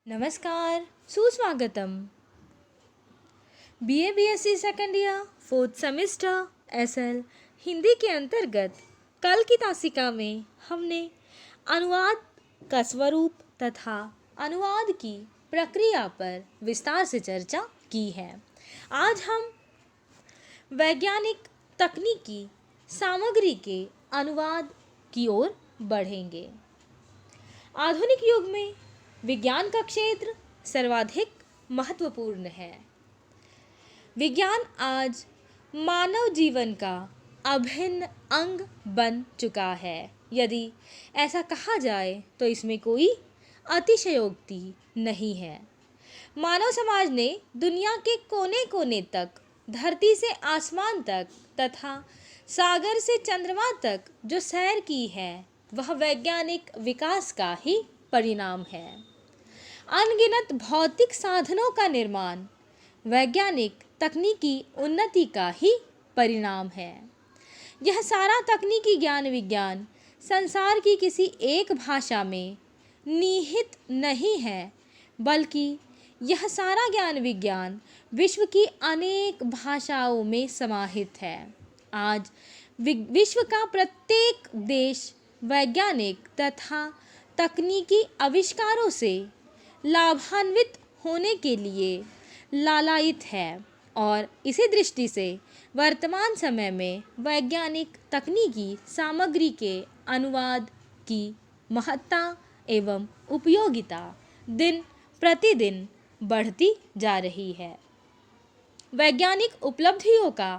नमस्कार, सुस्वागतम। BA BSc second year fourth semester SL Hindi के अंतर्गत कल की तासिका में हमने अनुवाद का स्वरूप तथा अनुवाद की प्रक्रिया पर विस्तार से चर्चा की है। आज हम वैज्ञानिक तकनीकी सामग्री के अनुवाद की ओर बढ़ेंगे। आधुनिक युग में विज्ञान का क्षेत्र सर्वाधिक महत्वपूर्ण है। विज्ञान आज मानव जीवन का अभिन्न अंग बन चुका है। यदि ऐसा कहा जाए तो इसमें कोई अतिशयोक्ति नहीं है। मानव समाज ने दुनिया के कोने कोने तक, धरती से आसमान तक तथा सागर से चंद्रमा तक जो सैर की है वह वैज्ञानिक विकास का ही परिणाम है। अनगिनत भौतिक साधनों का निर्माण वैज्ञानिक तकनीकी उन्नति का ही परिणाम है। यह सारा तकनीकी ज्ञान विज्ञान संसार की किसी एक भाषा में निहित नहीं है, बल्कि यह सारा ज्ञान विज्ञान विश्व की अनेक भाषाओं में समाहित है। आज विश्व का प्रत्येक देश वैज्ञानिक तथा तकनीकी आविष्कारों से लाभान्वित होने के लिए लालायित है और इसी दृष्टि से वर्तमान समय में वैज्ञानिक तकनीकी सामग्री के अनुवाद की महत्ता एवं उपयोगिता दिन प्रतिदिन बढ़ती जा रही है। वैज्ञानिक उपलब्धियों का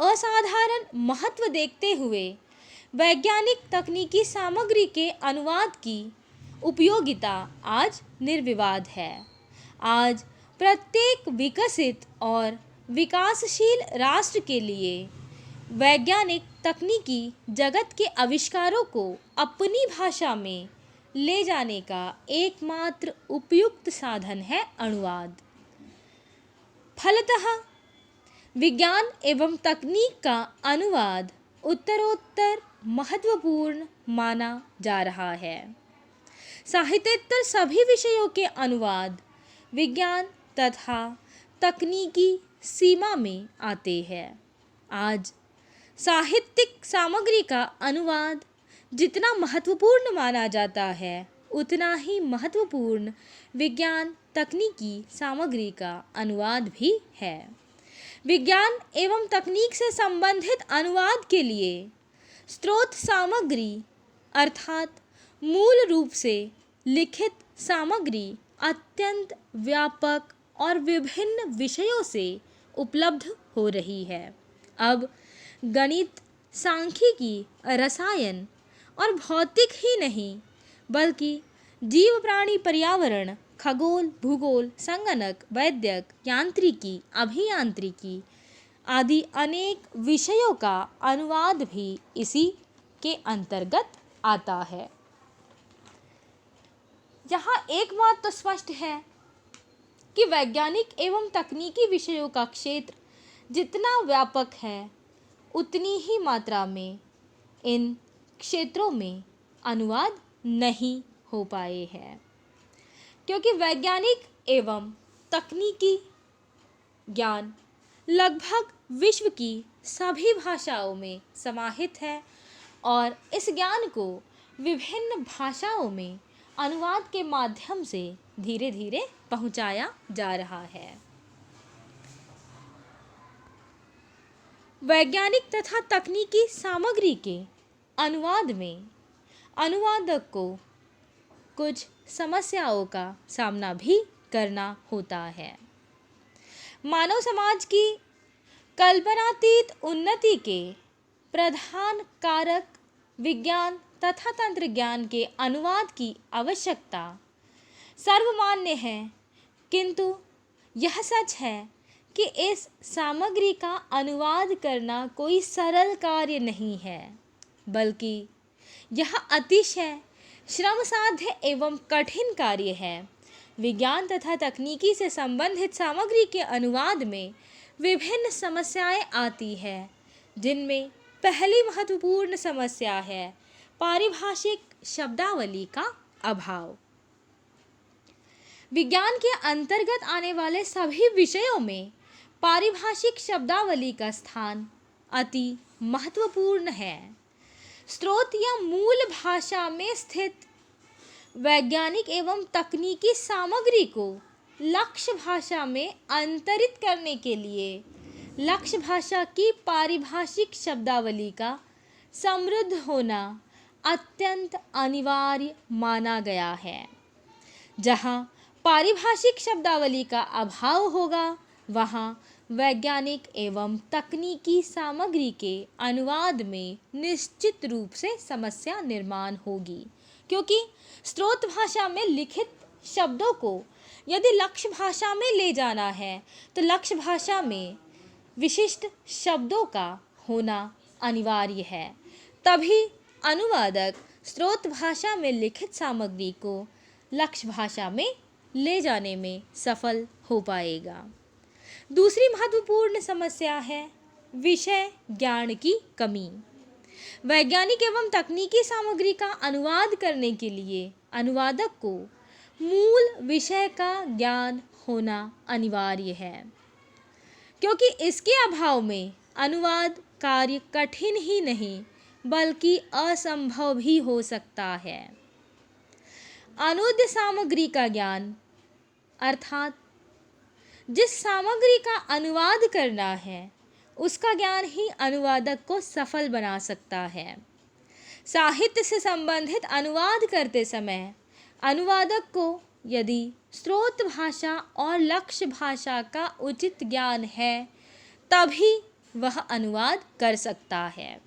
असाधारण महत्व देखते हुए वैज्ञानिक तकनीकी सामग्री के अनुवाद की उपयोगिता आज निर्विवाद है। आज प्रत्येक विकसित और विकासशील राष्ट्र के लिए वैज्ञानिक तकनीकी जगत के आविष्कारों को अपनी भाषा में ले जाने का एकमात्र उपयुक्त साधन है अनुवाद। फलतः विज्ञान एवं तकनीक का अनुवाद उत्तरोत्तर महत्वपूर्ण माना जा रहा है। साहित्येतर सभी विषयों के अनुवाद विज्ञान तथा तकनीकी सीमा में आते हैं। आज साहित्यिक सामग्री का अनुवाद जितना महत्वपूर्ण माना जाता है, उतना ही महत्वपूर्ण विज्ञान तकनीकी सामग्री का अनुवाद भी है। विज्ञान एवं तकनीक से संबंधित अनुवाद के लिए स्रोत सामग्री अर्थात मूल रूप से लिखित सामग्री अत्यंत व्यापक और विभिन्न विषयों से उपलब्ध हो रही है। अब गणित, सांख्यिकी, रसायन और भौतिक ही नहीं, बल्कि जीव प्राणी पर्यावरण, खगोल, भूगोल, संगणक, वैद्यक, यांत्रिकी, अभियांत्रिकी आदि अनेक विषयों का अनुवाद भी इसी के अंतर्गत आता है। यहाँ एक बात तो स्पष्ट है कि वैज्ञानिक एवं तकनीकी विषयों का क्षेत्र जितना व्यापक है, उतनी ही मात्रा में इन क्षेत्रों में अनुवाद नहीं हो पाए हैं, क्योंकि वैज्ञानिक एवं तकनीकी ज्ञान लगभग विश्व की सभी भाषाओं में समाहित है और इस ज्ञान को विभिन्न भाषाओं में अनुवाद के माध्यम से धीरे धीरे पहुंचाया जा रहा है। वैज्ञानिक तथा तकनीकी सामग्री के अनुवाद में अनुवादक को कुछ समस्याओं का सामना भी करना होता है। मानव समाज की कल्पनातीत उन्नति के प्रधान कारक विज्ञान तथा तंत्र ज्ञान के अनुवाद की आवश्यकता सर्वमान्य है, किंतु यह सच है कि इस सामग्री का अनुवाद करना कोई सरल कार्य नहीं है, बल्कि यह अतिशय श्रमसाध्य एवं कठिन कार्य है। विज्ञान तथा तकनीकी से संबंधित सामग्री के अनुवाद में विभिन्न समस्याएं आती हैं, जिनमें पहली महत्वपूर्ण समस्या है पारिभाषिक शब्दावली का अभाव। विज्ञान के अंतर्गत आने वाले सभी विषयों में पारिभाषिक शब्दावली का स्थान अति महत्वपूर्ण है। स्रोत या मूल भाषा में स्थित वैज्ञानिक एवं तकनीकी सामग्री को लक्ष्य भाषा में अंतरित करने के लिए लक्ष्य भाषा की पारिभाषिक शब्दावली का समृद्ध होना अत्यंत अनिवार्य माना गया है। जहाँ पारिभाषिक शब्दावली का अभाव होगा, वहाँ वैज्ञानिक एवं तकनीकी सामग्री के अनुवाद में निश्चित रूप से समस्या निर्माण होगी, क्योंकि स्रोत भाषा में लिखित शब्दों को यदि लक्ष्य भाषा में ले जाना है तो लक्ष्य भाषा में विशिष्ट शब्दों का होना अनिवार्य है। तभी अनुवादक स्रोत भाषा में लिखित सामग्री को लक्ष्य भाषा में ले जाने में सफल हो पाएगा। दूसरी महत्वपूर्ण समस्या है विषय ज्ञान की कमी। वैज्ञानिक एवं तकनीकी सामग्री का अनुवाद करने के लिए अनुवादक को मूल विषय का ज्ञान होना अनिवार्य है, क्योंकि इसके अभाव में अनुवाद कार्य कठिन ही नहीं बल्कि असंभव भी हो सकता है। अनुवाद सामग्री का ज्ञान अर्थात जिस सामग्री का अनुवाद करना है उसका ज्ञान ही अनुवादक को सफल बना सकता है। साहित्य से संबंधित अनुवाद करते समय अनुवादक को यदि स्रोत भाषा और लक्ष्य भाषा का उचित ज्ञान है तभी वह अनुवाद कर सकता है,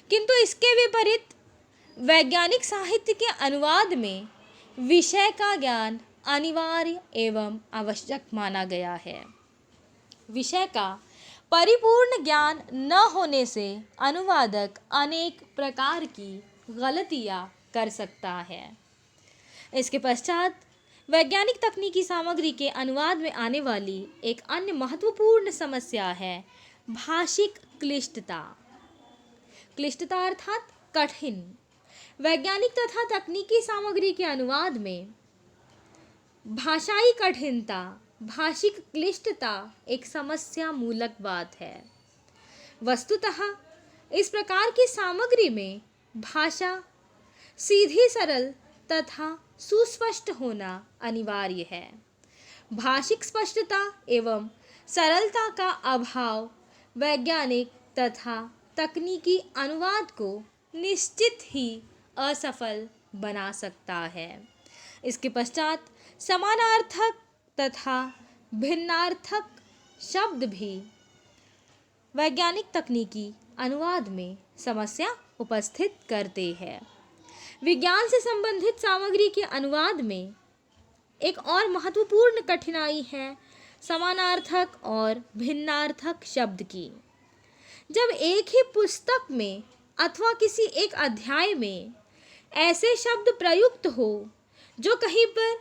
किंतु इसके विपरीत वैज्ञानिक साहित्य के अनुवाद में विषय का ज्ञान अनिवार्य एवं आवश्यक माना गया है। विषय का परिपूर्ण ज्ञान न होने से अनुवादक अनेक प्रकार की गलतियां कर सकता है। इसके पश्चात वैज्ञानिक तकनीकी सामग्री के अनुवाद में आने वाली एक अन्य महत्वपूर्ण समस्या है भाषिक क्लिष्टता। क्लिष्टता अर्थात कठिन। वैज्ञानिक तथा तकनीकी सामग्री के अनुवाद में भाषाई कठिनता, भाषिक क्लिष्टता एक समस्या मूलक बात है। वस्तुतः इस प्रकार की सामग्री में भाषा सीधी, सरल तथा सुस्पष्ट होना अनिवार्य है। भाषिक स्पष्टता एवं सरलता का अभाव वैज्ञानिक तथा तकनीकी अनुवाद को निश्चित ही असफल बना सकता है। इसके पश्चात समानार्थक तथा भिन्नार्थक शब्द भी वैज्ञानिक तकनीकी अनुवाद में समस्या उपस्थित करते हैं। विज्ञान से संबंधित सामग्री के अनुवाद में एक और महत्वपूर्ण कठिनाई है समानार्थक और भिन्नार्थक शब्द की। जब एक ही पुस्तक में अथवा किसी एक अध्याय में ऐसे शब्द प्रयुक्त हो जो कहीं पर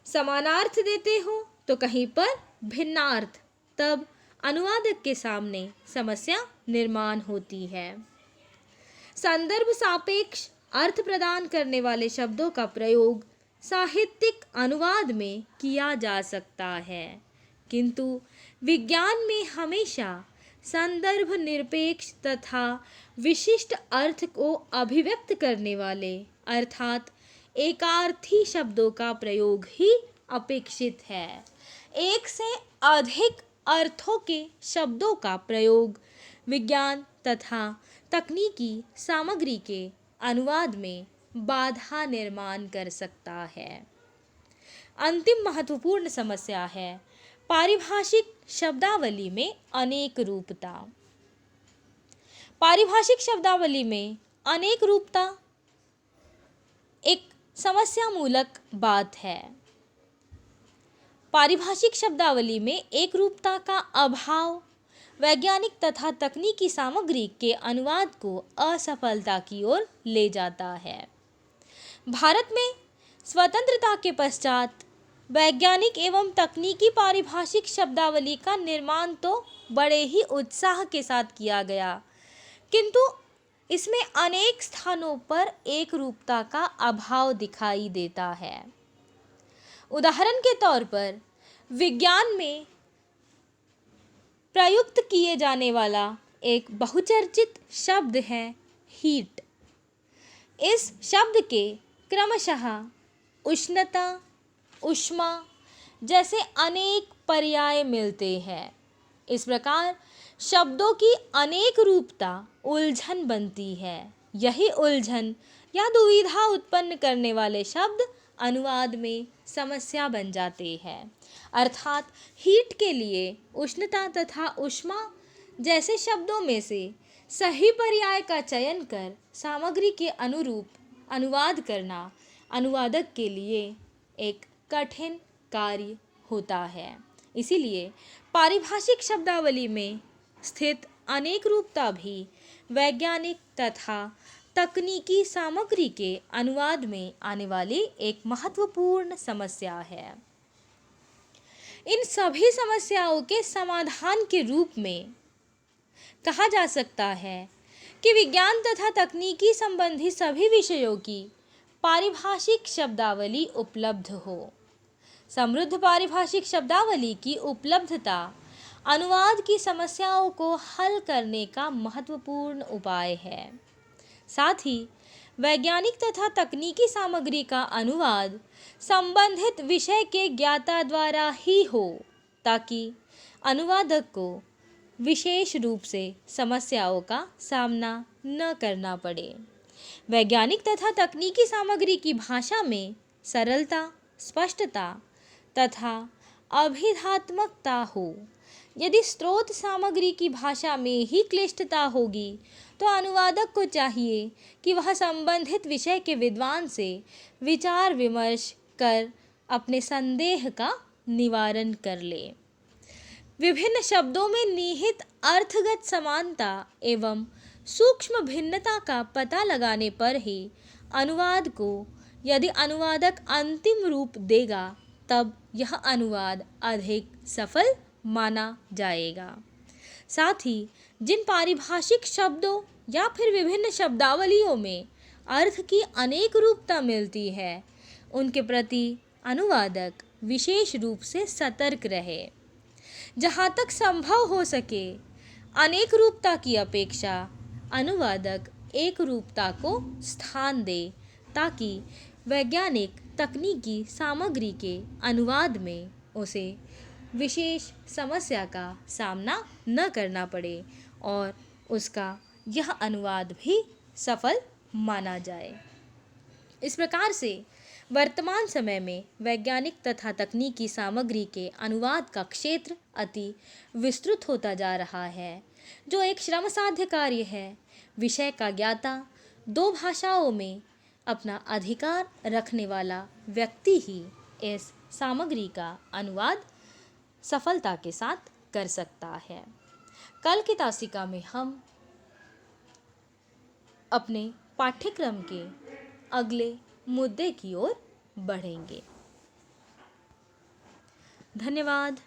समानार्थ देते हो तो कहीं पर भिन्नार्थ, तब अनुवादक के सामने समस्या निर्माण होती है। संदर्भ सापेक्ष अर्थ प्रदान करने वाले शब्दों का प्रयोग साहित्यिक अनुवाद में किया जा सकता है, किंतु विज्ञान में हमेशा संदर्भ निरपेक्ष तथा विशिष्ट अर्थ को अभिव्यक्त करने वाले अर्थात एकार्थी शब्दों का प्रयोग ही अपेक्षित है। एक से अधिक अर्थों के शब्दों का प्रयोग विज्ञान तथा तकनीकी सामग्री के अनुवाद में बाधा निर्माण कर सकता है। अंतिम महत्वपूर्ण समस्या है पारिभाषिक शब्दावली में अनेक रूपता। पारिभाषिक शब्दावली में अनेक रूपता एक समस्या मूलक बात है। पारिभाषिक शब्दावली में एक रूपता का अभाव वैज्ञानिक तथा तकनीकी सामग्री के अनुवाद को असफलता की ओर ले जाता है। भारत में स्वतंत्रता के पश्चात वैज्ञानिक एवं तकनीकी पारिभाषिक शब्दावली का निर्माण तो बड़े ही उत्साह के साथ किया गया, किंतु इसमें अनेक स्थानों पर एक रूपता का अभाव दिखाई देता है। उदाहरण के तौर पर विज्ञान में प्रयुक्त किए जाने वाला एक बहुचर्चित शब्द है हीट। इस शब्द के क्रमशः उष्णता, ऊष्मा जैसे अनेक पर्याय मिलते हैं। इस प्रकार शब्दों की अनेक रूपता उलझन बनती है। यही उलझन या दुविधा उत्पन्न करने वाले शब्द अनुवाद में समस्या बन जाते हैं। अर्थात हीट के लिए उष्णता तथा ऊष्मा जैसे शब्दों में से सही पर्याय का चयन कर सामग्री के अनुरूप अनुवाद करना अनुवादक के लिए एक कठिन कार्य होता है। इसीलिए पारिभाषिक शब्दावली में स्थित अनेक रूपता भी वैज्ञानिक तथा तकनीकी सामग्री के अनुवाद में आने वाली एक महत्वपूर्ण समस्या है। इन सभी समस्याओं के समाधान के रूप में कहा जा सकता है कि विज्ञान तथा तकनीकी संबंधी सभी विषयों की पारिभाषिक शब्दावली उपलब्ध हो। समृद्ध पारिभाषिक शब्दावली की उपलब्धता अनुवाद की समस्याओं को हल करने का महत्वपूर्ण उपाय है। साथ ही वैज्ञानिक तथा तकनीकी सामग्री का अनुवाद संबंधित विषय के ज्ञाता द्वारा ही हो, ताकि अनुवादक को विशेष रूप से समस्याओं का सामना न करना पड़े। वैज्ञानिक तथा तकनीकी सामग्री की भाषा में सरलता, स्पष्टता तथा अभिधात्मकता हो। यदि स्रोत सामग्री की भाषा में ही क्लिष्टता होगी तो अनुवादक को चाहिए कि वह संबंधित विषय के विद्वान से विचार विमर्श कर अपने संदेह का निवारण कर ले। विभिन्न शब्दों में निहित अर्थगत समानता एवं सूक्ष्म भिन्नता का पता लगाने पर ही अनुवाद को यदि अनुवादक अंतिम रूप देगा तब यह अनुवाद अधिक सफल माना जाएगा। साथ ही जिन पारिभाषिक शब्दों या फिर विभिन्न शब्दावलियों में अर्थ की अनेक रूपता मिलती है, उनके प्रति अनुवादक विशेष रूप से सतर्क रहे। जहाँ तक संभव हो सके अनेक रूपता की अपेक्षा अनुवादक एक रूपता को स्थान दे, ताकि वैज्ञानिक तकनीकी सामग्री के अनुवाद में उसे विशेष समस्या का सामना न करना पड़े और उसका यह अनुवाद भी सफल माना जाए। इस प्रकार से वर्तमान समय में वैज्ञानिक तथा तकनीकी सामग्री के अनुवाद का क्षेत्र अति विस्तृत होता जा रहा है, जो एक श्रमसाध्य कार्य है। विषय का ज्ञाता दो भाषाओं में अपना अधिकार रखने वाला व्यक्ति ही इस सामग्री का अनुवाद सफलता के साथ कर सकता है। कल की तासिका में हम अपने पाठ्यक्रम के अगले मुद्दे की ओर बढ़ेंगे। धन्यवाद।